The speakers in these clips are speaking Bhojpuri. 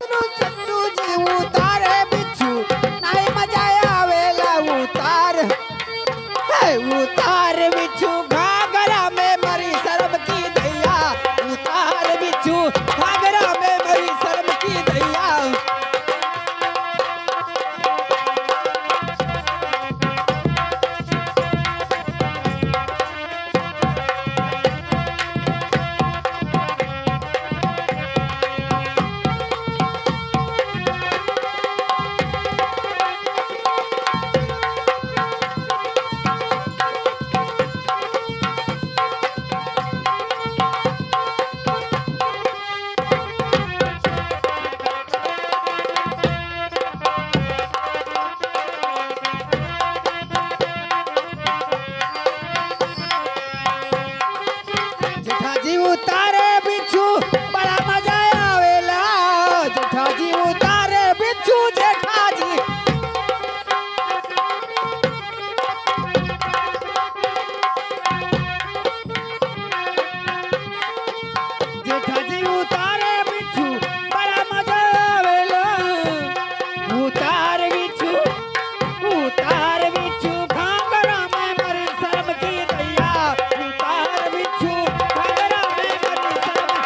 चंदू जी उतारे बिच्छू नाई मजा आवेला उतार बिच्छू घाघरा में मरी शर्म की दैया उतार बिच्छू घाघरा में मरी शर्म की दैया। जेठाजी उतारे बिच्छू बड़ा मजा आवेला जेठाजी उतारे बिच्छू जेठाजी जेठाजी उतारे बिच्छू बड़ा मजा आवेला उतार बिच्छू घाघरा में मरी शर्म की दैया उतार बिच्छू घाघरा में मरी शर्म।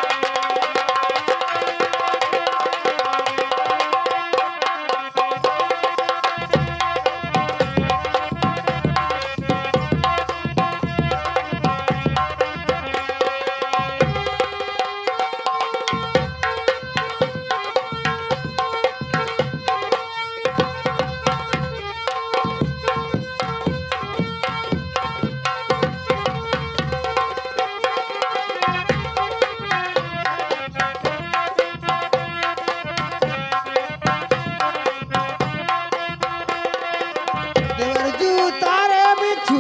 देवरजी उतारे बिच्छू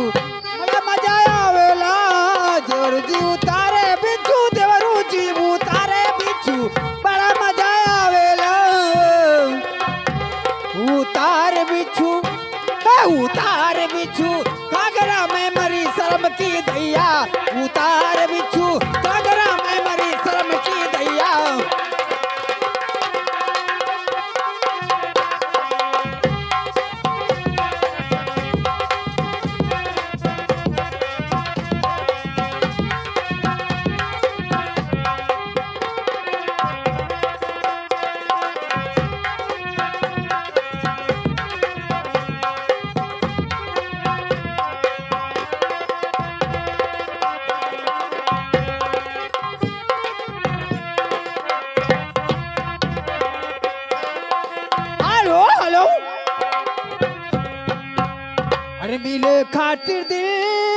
बड़ा मजा आवेला देवरजी उतारे बिच्छू देवरूजी उतारे बिच्छू बड़ा मजा आवेला उतार बिच्छू घाघरा में मरी शर्म की दैया उतार बिच्छू घाघरा में मरी शर्म की दैया। हेलो अरे मिले खातिर दिल